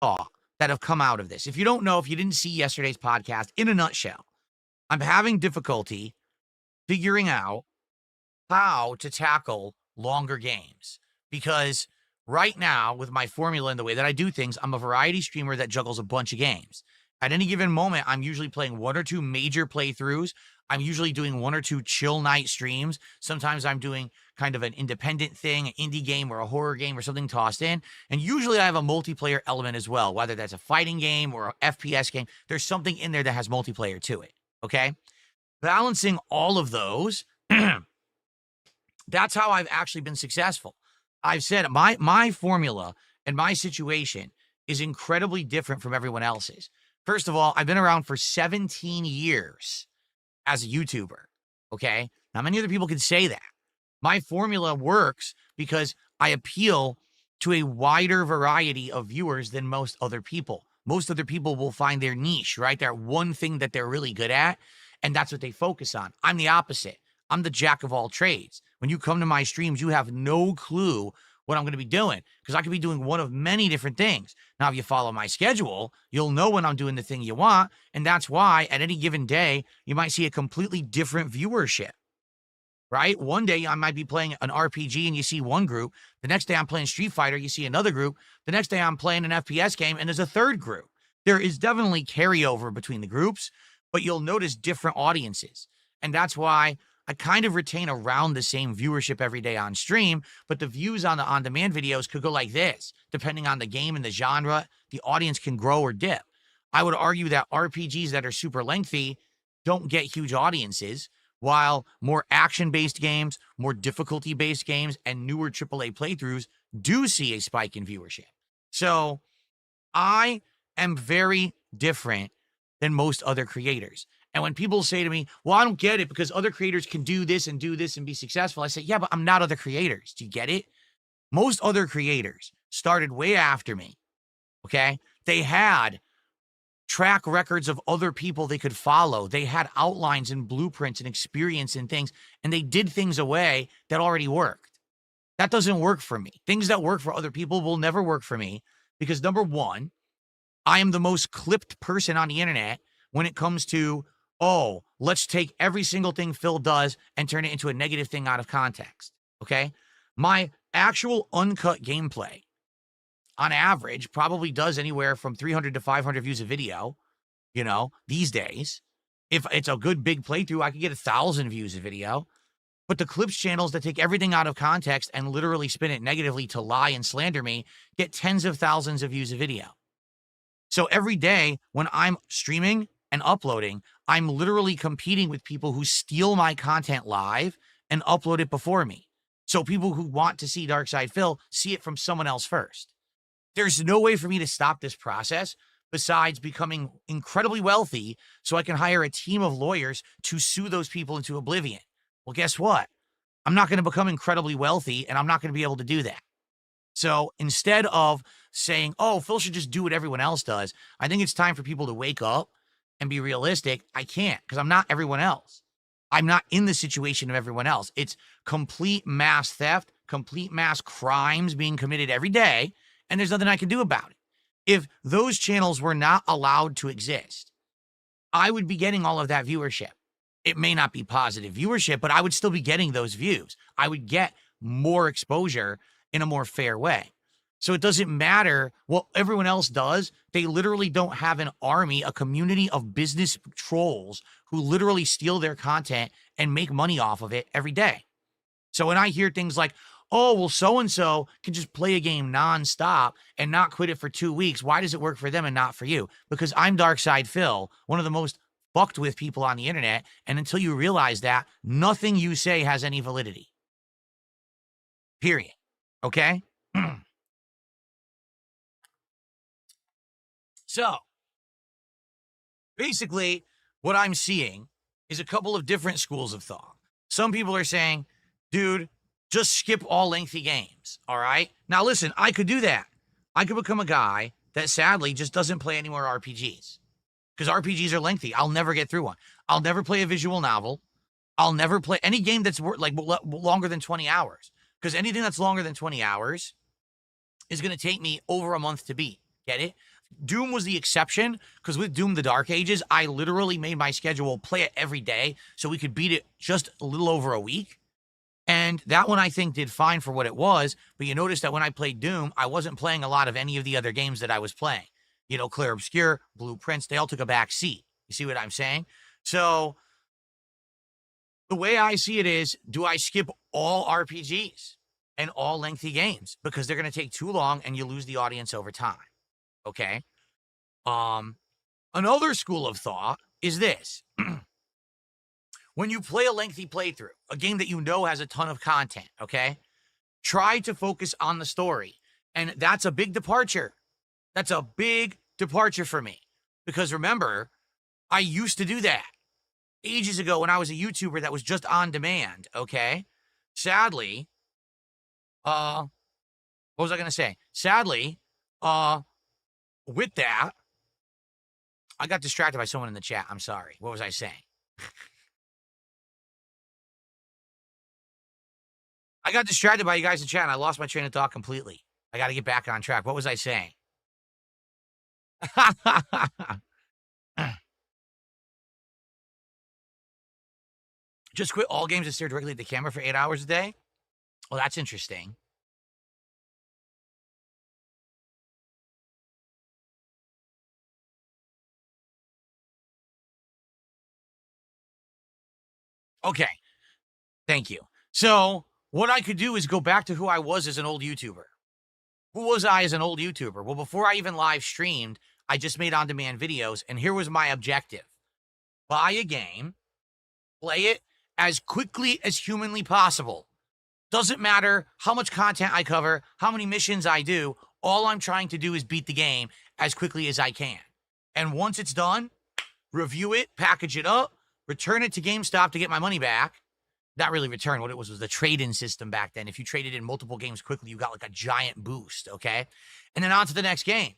that have come out of this. If you don't know, if you didn't see yesterday's podcast, in a nutshell, I'm having difficulty figuring out how to tackle longer games because right now, with my formula and the way that I do things, I'm a variety streamer that juggles a bunch of games. At any given moment, I'm usually playing 1 or 2 major playthroughs. I'm usually doing 1 or 2 chill night streams. Sometimes I'm doing kind of an independent thing, an indie game or a horror game or something tossed in. And usually I have a multiplayer element as well, whether that's a fighting game or an FPS game. There's something in there that has multiplayer to it, okay? Balancing all of those, that's how I've actually been successful. I've said my formula and my situation is incredibly different from everyone else's. First of all, I've been around for 17 years as a YouTuber, okay? Not many other people can say that. My formula works because I appeal to a wider variety of viewers than most other people. Most other people will find their niche, right? That one thing that they're really good at, and that's what they focus on. I'm the opposite. I'm the jack of all trades. When you come to my streams, you have no clue what I'm going to be doing because I could be doing one of many different things. Now, if you follow my schedule, you'll know when I'm doing the thing you want. And that's why at any given day, you might see a completely different viewership, right? One day I might be playing an RPG and you see one group. The next day I'm playing Street Fighter, you see another group. The next day I'm playing an FPS game and there's a third group. There is definitely carryover between the groups, but you'll notice different audiences. And that's why I kind of retain around the same viewership every day on stream, but the views on the on-demand videos could go like this. Depending on the game and the genre, the audience can grow or dip. I would argue that RPGs that are super lengthy don't get huge audiences, while more action-based games, more difficulty-based games, and newer AAA playthroughs do see a spike in viewership. So I am very different than most other creators. And when people say to me, well, I don't get it because other creators can do this and be successful. I say, yeah, but I'm not other creators. Do you get it? Most other creators started way after me, okay? They had track records of other people they could follow. They had outlines and blueprints and experience and things, and they did things away that already worked. That doesn't work for me. Things that work for other people will never work for me because, number one, I am the most clipped person on the internet when it comes to, oh, let's take every single thing Phil does and turn it into a negative thing out of context, okay? My actual uncut gameplay, on average, probably does anywhere from 300 to 500 views a video, these days. If it's a good big playthrough, I could get 1,000 views a video. But the clips channels that take everything out of context and literally spin it negatively to lie and slander me get tens of thousands of views a video. So every day when I'm streaming and uploading, I'm literally competing with people who steal my content live and upload it before me. So people who want to see Darkside Phil see it from someone else first. There's no way for me to stop this process besides becoming incredibly wealthy so I can hire a team of lawyers to sue those people into oblivion. Well, guess what? I'm not going to become incredibly wealthy and I'm not going to be able to do that. So instead of saying, oh, Phil should just do what everyone else does, I think it's time for people to wake up and be realistic. I can't because I'm not everyone else. I'm not in the situation of everyone else. It's complete mass theft, complete mass crimes being committed every day, and there's nothing I can do about it. If those channels were not allowed to exist, I would be getting all of that viewership. It may not be positive viewership, but I would still be getting those views. I would get more exposure in a more fair way. So it doesn't matter what everyone else does. They literally don't have an army, a community of business trolls who literally steal their content and make money off of it every day. So when I hear things like, oh, well, so-and-so can just play a game nonstop and not quit it for 2 weeks. Why does it work for them and not for you? Because I'm Darkside Phil, one of the most fucked with people on the internet. And until you realize that, nothing you say has any validity. Period. Okay? So, basically, what I'm seeing is a couple of different schools of thought. Some people are saying, dude, just skip all lengthy games, all right? Now, listen, I could do that. I could become a guy that sadly just doesn't play any more RPGs because RPGs are lengthy. I'll never get through one. I'll never play a visual novel. I'll never play any game that's longer than 20 hours because anything that's longer than 20 hours is going to take me over a month to beat. Get it? Doom was the exception because with Doom: The Dark Ages, I literally made my schedule play it every day so we could beat it just a little over a week. And that one I think did fine for what it was. But you notice that when I played Doom, I wasn't playing a lot of any of the other games that I was playing. You know, Clair Obscur, Blueprints, they all took a back seat. You see what I'm saying? So the way I see it is, do I skip all RPGs and all lengthy games? Because they're going to take too long and you lose the audience over time. Okay? Another school of thought is this. When you play a lengthy playthrough, a game that you know has a ton of content, okay? Try to focus on the story. And that's a big departure. That's a big departure for me. Because remember, I used to do that ages ago when I was a YouTuber that was just on demand, okay? Sadly, what was I going to say? Sadly, with that, I got distracted by someone in the chat. I'm sorry. What was I saying? I got distracted by you guys in chat and I lost my train of thought completely. I got to get back on track. What was I saying? Just quit all games and stare directly at the camera for 8 hours a day? Well, that's interesting. Okay. Thank you. So what I could do is go back to who I was as an old YouTuber. Who was I as an old YouTuber? Well, before I even live streamed, I just made on-demand videos, and here was my objective. Buy a game, play it as quickly as humanly possible. Doesn't matter how much content I cover, how many missions I do, all I'm trying to do is beat the game as quickly as I can. And once it's done, review it, package it up, return it to GameStop to get my money back. Not really return. What it was the trade-in system back then. If you traded in multiple games quickly, you got like a giant boost, okay? And then on to the next game.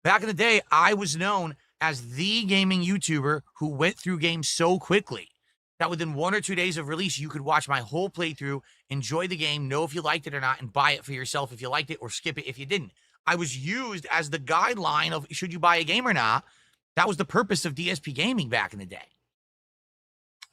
Back in the day, I was known as the gaming YouTuber who went through games so quickly that within 1 or 2 days of release, you could watch my whole playthrough, enjoy the game, know if you liked it or not, and buy it for yourself if you liked it or skip it if you didn't. I was used as the guideline of should you buy a game or not. That was the purpose of DSP gaming back in the day.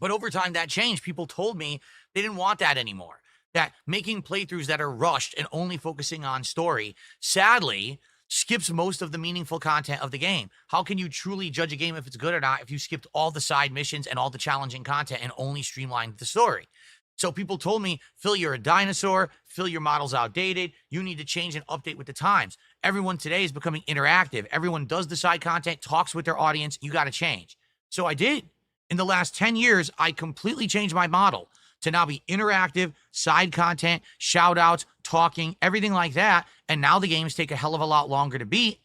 But over time, that changed. People told me they didn't want that anymore. That making playthroughs that are rushed and only focusing on story, sadly, skips most of the meaningful content of the game. How can you truly judge a game if it's good or not if you skipped all the side missions and all the challenging content and only streamlined the story? So people told me, Phil, you're a dinosaur. Phil, your model's outdated. You need to change and update with the times. Everyone today is becoming interactive. Everyone does the side content, talks with their audience. You got to change. So I did. In the last 10 years, I completely changed my model to now be interactive, side content, shout outs, talking, everything like that. And now the games take a hell of a lot longer to beat.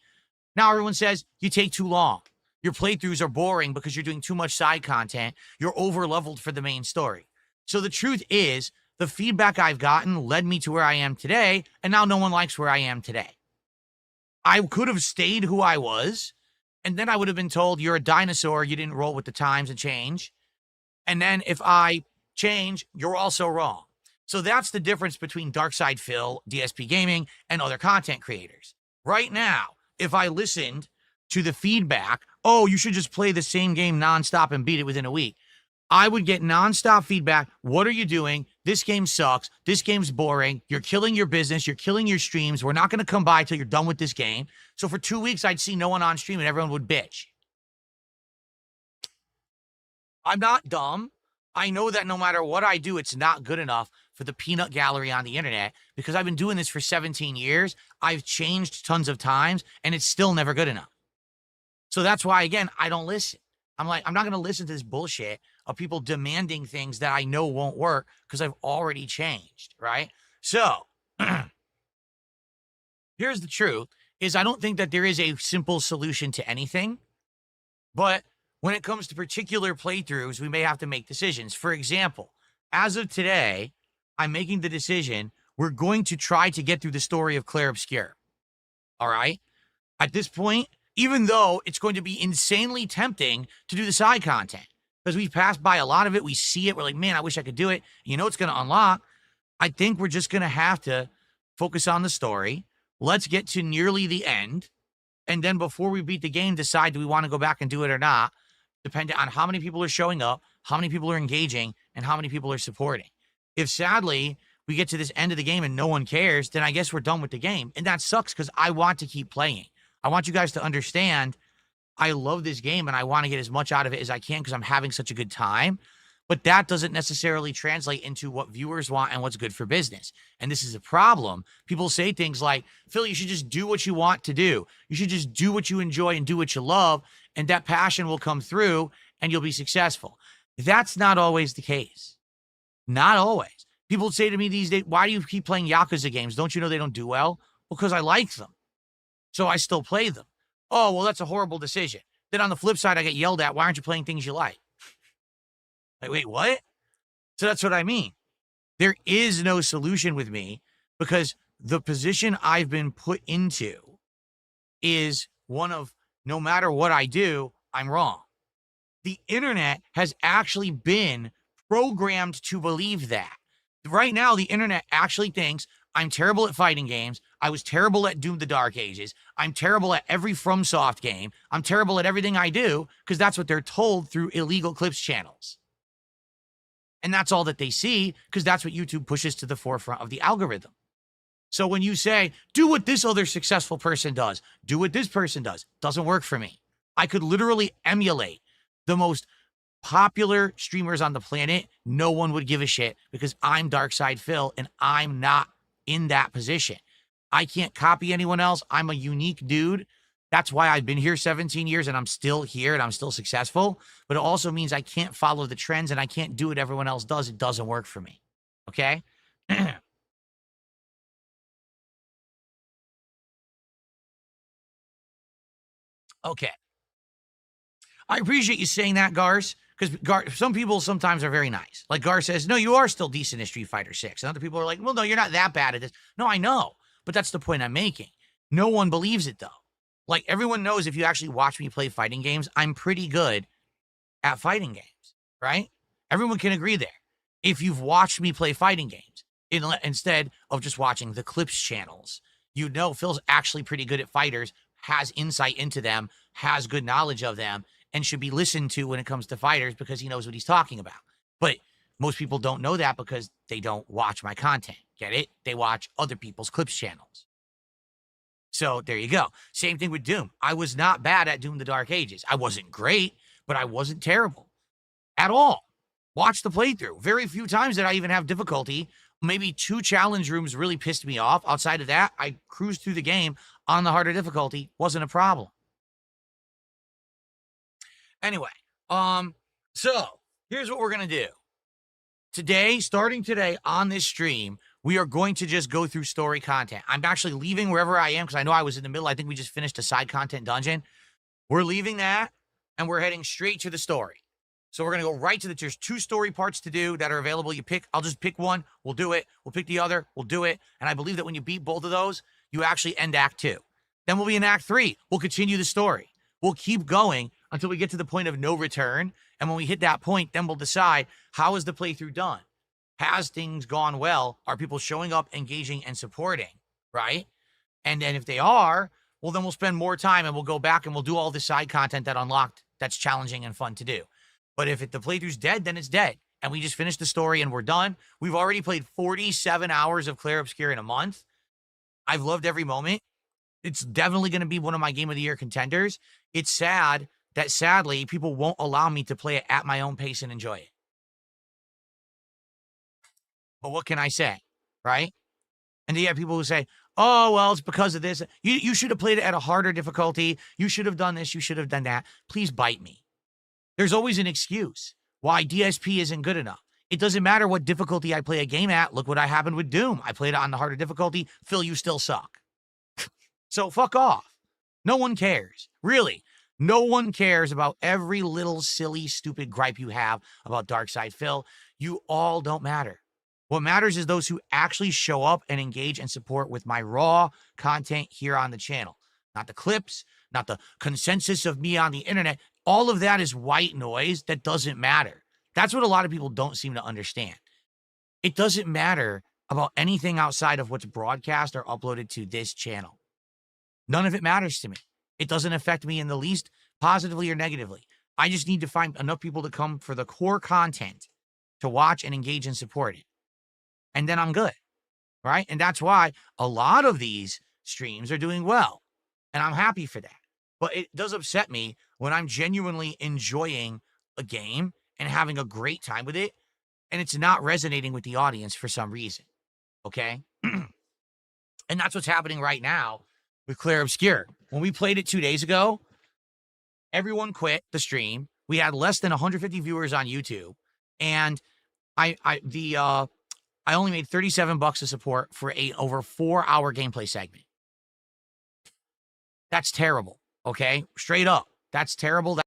Now everyone says you take too long. Your playthroughs are boring because you're doing too much side content. You're over leveled for the main story. So the truth is, the feedback I've gotten led me to where I am today. And now no one likes where I am today. I could have stayed who I was. And then I would have been told, you're a dinosaur, you didn't roll with the times and change. And then if I change, you're also wrong. So that's the difference between Darkside Phil, DSP Gaming, and other content creators. Right now, if I listened to the feedback, oh, you should just play the same game nonstop and beat it within a week, I would get nonstop feedback. What are you doing? This game sucks. This game's boring. You're killing your business. You're killing your streams. We're not going to come by till you're done with this game. So for 2 weeks, I'd see no one on stream and everyone would bitch. I'm not dumb. I know that no matter what I do, it's not good enough for the peanut gallery on the internet because I've been doing this for 17 years. I've changed tons of times and it's still never good enough. So that's why, again, I don't listen. I'm like, I'm not going to listen to this bullshit of people demanding things that I know won't work because I've already changed, right? So here's the truth is I don't think that there is a simple solution to anything, but when it comes to particular playthroughs, we may have to make decisions. For example, as of today, I'm making the decision we're going to try to get through the story of Clair Obscur. All right? At this point, even though it's going to be insanely tempting to do the side content, because we've passed by a lot of it, we see it, we're like, man, I wish I could do it. You know it's going to unlock. I think we're just going to have to focus on the story. Let's get to nearly the end, And then before we beat the game, decide do we want to go back and do it or not, depending on how many people are showing up, how many people are engaging, and how many people are supporting. If sadly we get to this end of the game and no one cares, then I guess we're done with the game. And that sucks because I want to keep playing. I want you guys to understand I love this game and I want to get as much out of it as I can because I'm having such a good time. But that doesn't necessarily translate into what viewers want and what's good for business. And this is a problem. People say things like, Phil, you should just do what you want to do. You should just do what you enjoy and do what you love. And that passion will come through and you'll be successful. That's not always the case. Not always. People say to me these days, why do you keep playing Yakuza games? Don't you know they don't do well? Well, because I like them. So I still play them. Oh, well, that's a horrible decision. Then on the flip side, I get yelled at. Why aren't you playing things you like? Like, wait, what? So that's what I mean. There is no solution with me because the position I've been put into is one of no matter what I do, I'm wrong. The internet has actually been programmed to believe that. Right now, the internet actually thinks I'm terrible at fighting games. I was terrible at Doom the Dark Ages. I'm terrible at every FromSoft game. I'm terrible at everything I do because that's what they're told through illegal clips channels. And that's all that they see because that's what YouTube pushes to the forefront of the algorithm. So when you say, do what this other successful person does, do what this person does, doesn't work for me. I could literally emulate the most popular streamers on the planet. No one would give a shit because I'm Darkside Phil and I'm not in that position. I can't copy anyone else. I'm a unique dude. That's why I've been here 17 years and I'm still here and I'm still successful. But it also means I can't follow the trends and I can't do what everyone else does. It doesn't work for me. Okay? Okay. I appreciate you saying that, Garce, because some people sometimes are very nice. Like Gar says, no, you are still decent at Street Fighter 6. And other people are like, well, no, you're not that bad at this. No, I know. But that's the point I'm making. No one believes it, though. Like, everyone knows if you actually watch me play fighting games, I'm pretty good at fighting games, right? Everyone can agree there. If you've watched me play fighting games, instead of just watching the clips channels, you know Phil's actually pretty good at fighters, has insight into them, has good knowledge of them, and should be listened to when it comes to fighters because he knows what he's talking about. But most people don't know that because they don't watch my content. Get it? They watch other people's clips channels. So there you go. Same thing with Doom. I was not bad at Doom the Dark Ages. I wasn't great, but I wasn't terrible at all. Watch the playthrough. Very few times did I even have difficulty. Maybe 2 challenge rooms really pissed me off. Outside of that, I cruised through the game on the harder difficulty. Wasn't a problem. Anyway, so here's what we're going to do. Today, starting today on this stream, we are going to just go through story content. I'm actually leaving wherever I am because I know I was in the middle. I think we just finished a side content dungeon. We're leaving that and we're heading straight to the story. So we're going to go right to there's 2 story parts to do that are available. You pick, I'll just pick one. We'll do it. We'll pick the other. We'll do it. And I believe that when you beat both of those, you actually end Act 2. Then we'll be in Act 3. We'll continue the story. We'll keep going until we get to the point of no return. And when we hit that point, then we'll decide, how is the playthrough done? Has things gone well? Are people showing up, engaging, and supporting, right? And then if they are, well, then we'll spend more time and we'll go back and we'll do all the side content that unlocked that's challenging and fun to do. But if the playthrough's dead, then it's dead. And we just finished the story and we're done. We've already played 47 hours of Clair Obscur in a month. I've loved every moment. It's definitely going to be one of my Game of the Year contenders. It's sad that sadly people won't allow me to play it at my own pace and enjoy it. But what can I say, right? And then you have people who say, oh, well, it's because of this. You should have played it at a harder difficulty. You should have done this. You should have done that. Please bite me. There's always an excuse why DSP isn't good enough. It doesn't matter what difficulty I play a game at. Look what happened with Doom. I played it on the harder difficulty. Phil, you still suck. So fuck off. No one cares. Really. No one cares about every little silly, stupid gripe you have about Darkside Phil. You all don't matter. What matters is those who actually show up and engage and support with my raw content here on the channel. Not the clips, not the consensus of me on the internet. All of that is white noise that doesn't matter. That's what a lot of people don't seem to understand. It doesn't matter about anything outside of what's broadcast or uploaded to this channel. None of it matters to me. It doesn't affect me in the least, positively or negatively. I just need to find enough people to come for the core content to watch and engage and support it. And then I'm good, right? And that's why a lot of these streams are doing well. And I'm happy for that. But it does upset me when I'm genuinely enjoying a game and having a great time with it, and it's not resonating with the audience for some reason. Okay? And that's what's happening right now with Clair Obscur. When we played it 2 days ago, everyone quit the stream. We had less than 150 viewers on YouTube, and I only made $37 of support for a over 4-hour gameplay segment. That's terrible. Okay, straight up, that's terrible.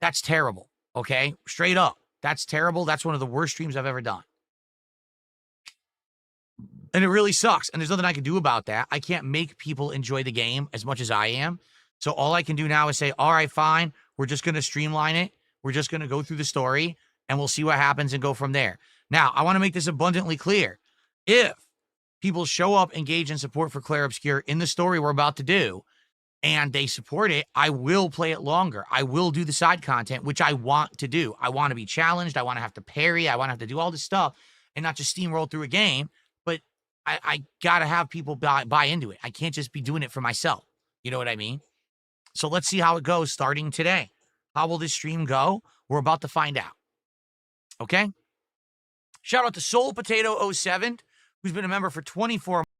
That's terrible. Okay, straight up, that's terrible. That's one of the worst streams I've ever done. And it really sucks. And there's nothing I can do about that. I can't make people enjoy the game as much as I am. So all I can do now is say, all right, fine. We're just going to streamline it. We're just going to go through the story and we'll see what happens and go from there. Now, I want to make this abundantly clear. If people show up, engage, and support for Clair Obscur in the story we're about to do, and they support it, I will play it longer. I will do the side content, which I want to do. I want to be challenged. I want to have to parry. I want to have to do all this stuff and not just steamroll through a game. But I got to have people buy into it. I can't just be doing it for myself. You know what I mean? So let's see how it goes starting today. How will this stream go? We're about to find out. Okay? Shout out to Soul Potato 07, who's been a member for 24